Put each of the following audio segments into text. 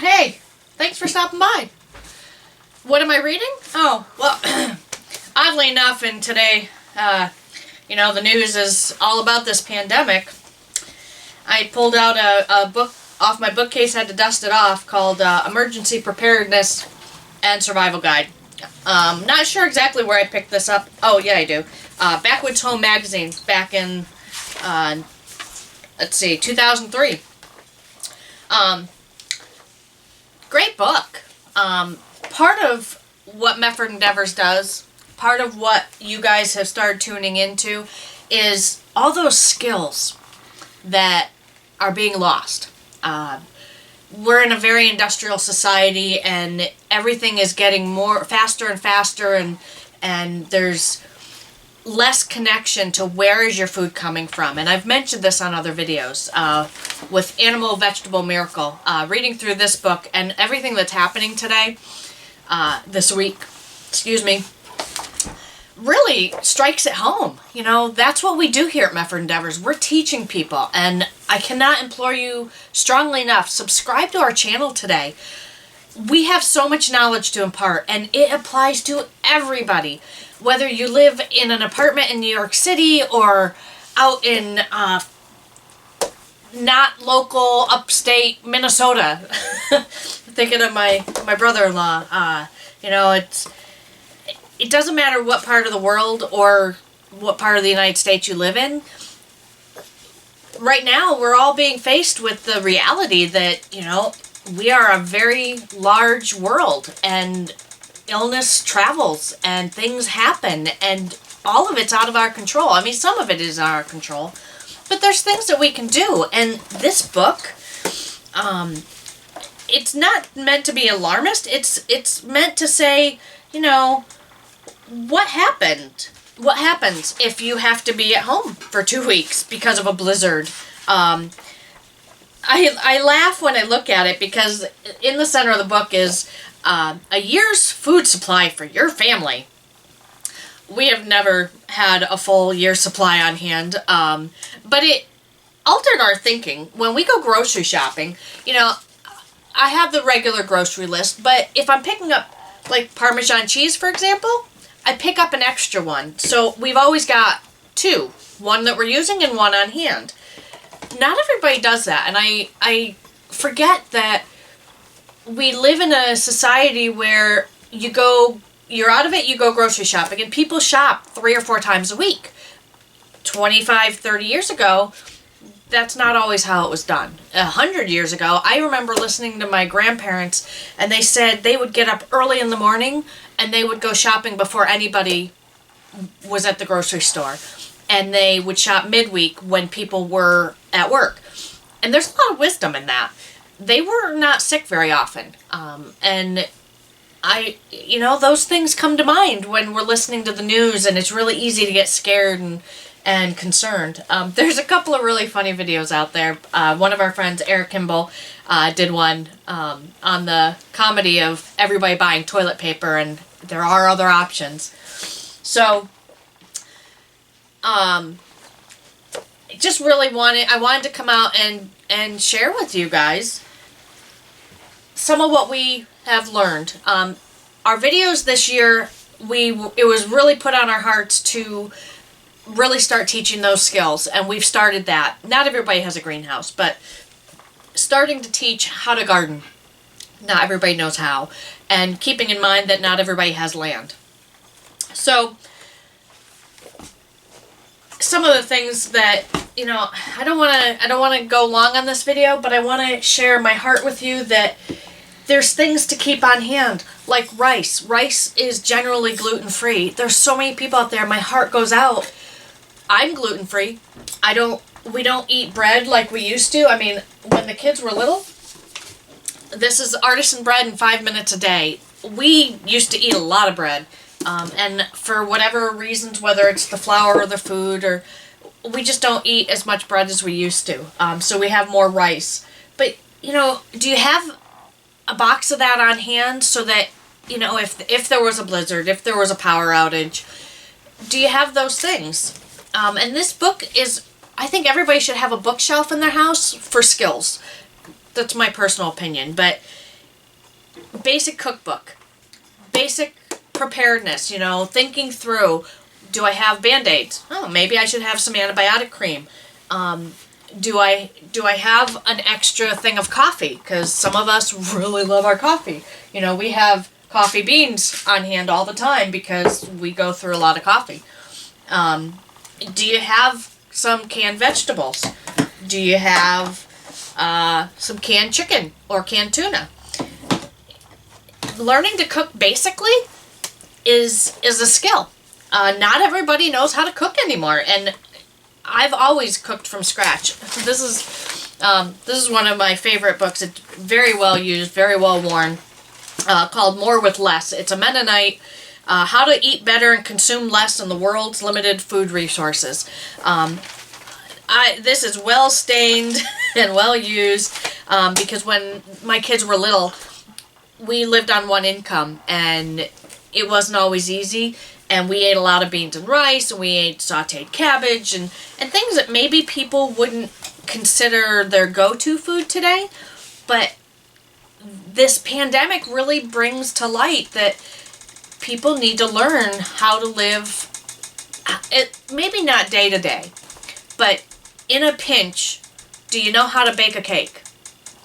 hey, thanks for stopping by. What am I reading? Oh, well, oddly enough, and today, the news is all about this pandemic. I pulled out a book off my bookcase, had to dust it off, called Emergency Preparedness and Survival Guide. Not sure exactly where I picked this up. Oh, yeah, I do. Backwoods Home Magazine, back in, 2003. Great book. Part of what Mefford Endeavors does, part of what you guys have started tuning into, is all those skills that are being lost. We're in a very industrial society, and everything is getting faster and faster, and there's less connection to where is your food coming from. And I've mentioned this on other videos with Animal Vegetable Miracle. Reading through this book and everything that's happening today, this week, really strikes at home. That's what we do here at Mefford Endeavors. We're teaching people, and I cannot implore you strongly enough, subscribe to our channel today. We have so much knowledge to impart, and it applies to everybody. Whether you live in an apartment in New York City or out in not local upstate Minnesota. Thinking of my brother-in-law. It doesn't matter what part of the world or what part of the United States you live in. Right now, we're all being faced with the reality that, we are a very large world, and illness travels, and things happen, and all of it's out of our control. I mean, some of it is our control, but there's things that we can do. And this book, it's not meant to be alarmist. It's meant to say, what happened? What happens if you have to be at home for 2 weeks because of a blizzard? I laugh when I look at it, because in the center of the book is a year's food supply for your family. We have never had a full year's supply on hand, but it altered our thinking. When we go grocery shopping, I have the regular grocery list, but if I'm picking up, like, Parmesan cheese, for example, I pick up an extra one. So we've always got two, one that we're using and one on hand. Not everybody does that, and I forget that we live in a society where you're out of it, you go grocery shopping, and people shop 3 or 4 times a week. 25, 30 years ago, that's not always how it was done. 100 years ago, I remember listening to my grandparents, and they said they would get up early in the morning, and they would go shopping before anybody was at the grocery store. And they would shop midweek when people were at work. And there's a lot of wisdom in that. They were not sick very often. And those things come to mind when we're listening to the news, and it's really easy to get scared and concerned. There's a couple of really funny videos out there. One of our friends, Eric Kimball, did one on the comedy of everybody buying toilet paper, and there are other options. So, I wanted to come out and share with you guys some of what we have learned. Our videos this year, it was really put on our hearts to really start teaching those skills, and we've started that. Not everybody has a greenhouse, but starting to teach how to garden. Not everybody knows how, and keeping in mind that not everybody has land. So, some of the things that, I don't want to go long on this video, but I want to share my heart with you that there's things to keep on hand, like rice. Rice is generally gluten-free. There's so many people out there, my heart goes out. I'm gluten-free. We don't eat bread like we used to. I mean, when the kids were little, this is artisan bread in 5 minutes a day. We used to eat a lot of bread. And for whatever reasons, whether it's the flour or the food, or we just don't eat as much bread as we used to. So we have more rice. But, do you have a box of that on hand so that, if there was a blizzard, if there was a power outage, do you have those things? And this book is, I think everybody should have a bookshelf in their house for skills. That's my personal opinion. But basic cookbook, basic preparedness, thinking through, do I have Band-Aids? Oh, maybe I should have some antibiotic cream. Do I have an extra thing of coffee? Because some of us really love our coffee. We have coffee beans on hand all the time because we go through a lot of coffee. Do you have some canned vegetables? Do you have some canned chicken or canned tuna? Learning to cook basically is a skill. Not everybody knows how to cook anymore, and I've always cooked from scratch. This is one of my favorite books. It's very well used, very well worn, called More with Less. It's a Mennonite, how to eat better and consume less in the world's limited food resources. This is well stained and well used because when my kids were little, we lived on one income, and it wasn't always easy. And we ate a lot of beans and rice, and we ate sauteed cabbage, and things that maybe people wouldn't consider their go-to food today. But this pandemic really brings to light that people need to learn how to live, maybe not day to day, but in a pinch, do you know how to bake a cake?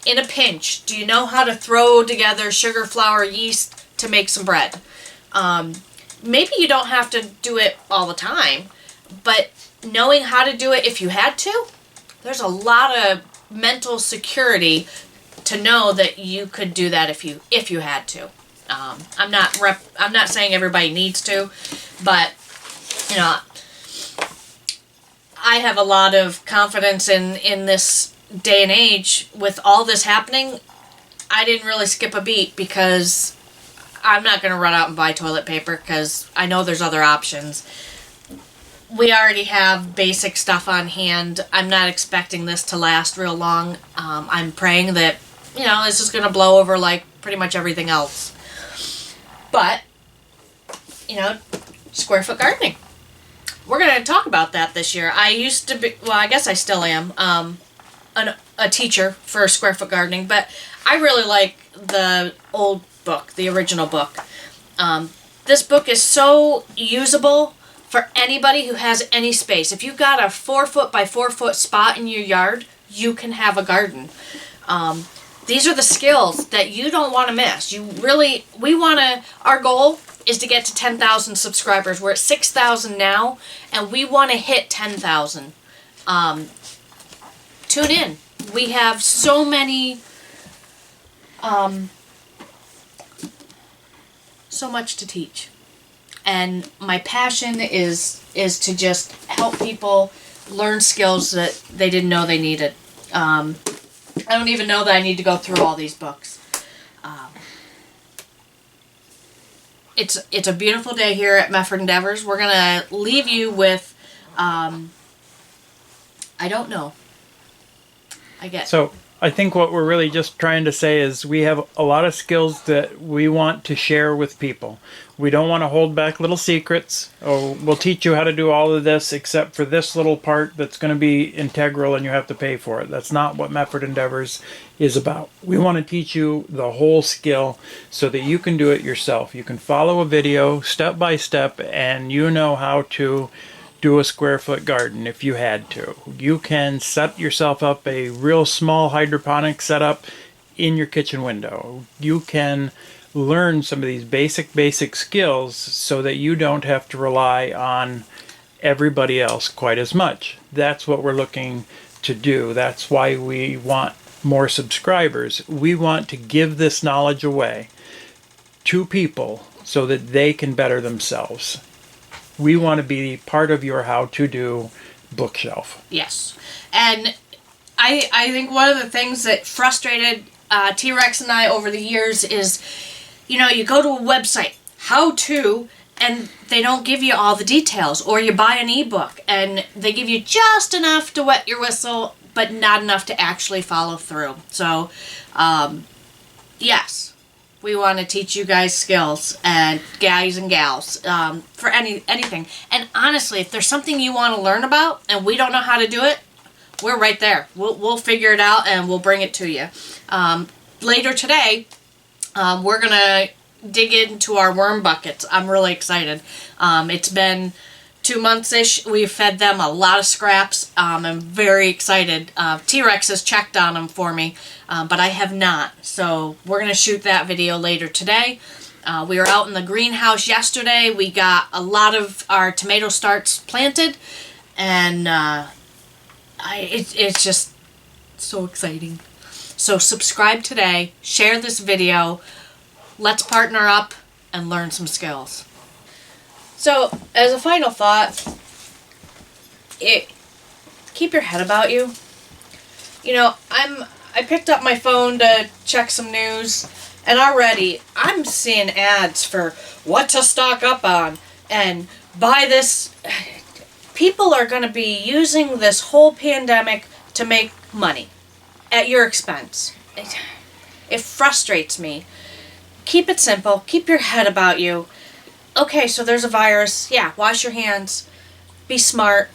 In a pinch, do you know how to throw together sugar, flour, yeast to make some bread? Maybe you don't have to do it all the time, but knowing how to do it if you had to, there's a lot of mental security to know that you could do that if you had to. I'm not saying everybody needs to, but I have a lot of confidence in this day and age with all this happening. I didn't really skip a beat because I'm not going to run out and buy toilet paper because I know there's other options. We already have basic stuff on hand. I'm not expecting this to last real long. I'm praying that, this is going to blow over like pretty much everything else. But, square foot gardening. We're going to talk about that this year. I used to be, well, I guess I still am, a teacher for square foot gardening, but I really like the old book, the original book. This book is so usable for anybody who has any space. If you've got a 4 foot by 4 foot spot in your yard, you can have a garden. These are the skills that you don't want to miss. Our goal is to get to 10,000 subscribers. We're at 6,000 now, and we want to hit 10,000. Tune in. We have so many, so much to teach. And my passion is to just help people learn skills that they didn't know they needed. I don't even know that I need to go through all these books. It's a beautiful day here at Mefford Endeavors. We're going to leave you with, I don't know. I guess. So I think what we're really just trying to say is we have a lot of skills that we want to share with people. We don't want to hold back little secrets. Oh, we'll teach you how to do all of this except for this little part that's going to be integral and you have to pay for it. That's not what Mefford Endeavors is about. We want to teach you the whole skill so that you can do it yourself. You can follow a video step by step and you know how to do a square foot garden if you had to. You can set yourself up a real small hydroponic setup in your kitchen window. You can learn some of these basic skills so that you don't have to rely on everybody else quite as much. That's what we're looking to do. That's why we want more subscribers. We want to give this knowledge away to people so that they can better themselves. We want to be part of your how-to-do bookshelf. Yes. And I think one of the things that frustrated T-Rex and I over the years is, you go to a website, how to, and they don't give you all the details. Or you buy an ebook, and they give you just enough to wet your whistle, but not enough to actually follow through. So, yes. We want to teach you guys skills, and guys and gals, for anything. And honestly, if there's something you want to learn about and we don't know how to do it, we're right there. We'll figure it out and we'll bring it to you. Later today, We're going to dig into our worm buckets. I'm really excited. It's been 2 months-ish. We've fed them a lot of scraps. I'm very excited. T-Rex has checked on them for me, but I have not. So we're going to shoot that video later today. We were out in the greenhouse yesterday. We got a lot of our tomato starts planted, and it's just so exciting. So subscribe today, share this video, let's partner up and learn some skills. So, as a final thought, keep your head about you. You know, I picked up my phone to check some news, and already I'm seeing ads for what to stock up on and buy this. People are going to be using this whole pandemic to make money at your expense. It frustrates me. Keep it simple. Keep your head about you. Okay, so there's a virus. Yeah, wash your hands. Be smart.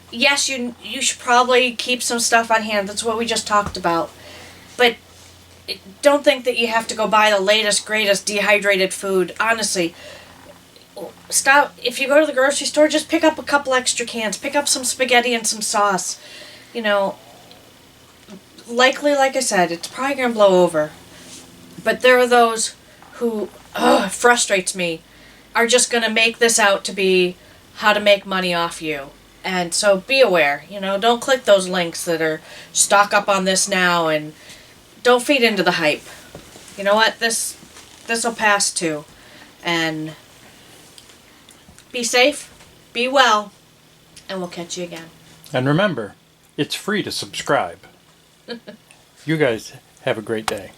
Yes, you should probably keep some stuff on hand. That's what we just talked about. But don't think that you have to go buy the latest, greatest dehydrated food. Honestly, stop. If you go to the grocery store, just pick up a couple extra cans. Pick up some spaghetti and some sauce. You know, likely, like I said, it's probably going to blow over. But there are those who, it frustrates me, are just going to make this out to be how to make money off you. And so be aware, you know, don't click those links that are stock up on this now, and don't feed into the hype. You know what? This will pass too. And be safe, be well, and we'll catch you again. And remember, it's free to subscribe. You guys have a great day.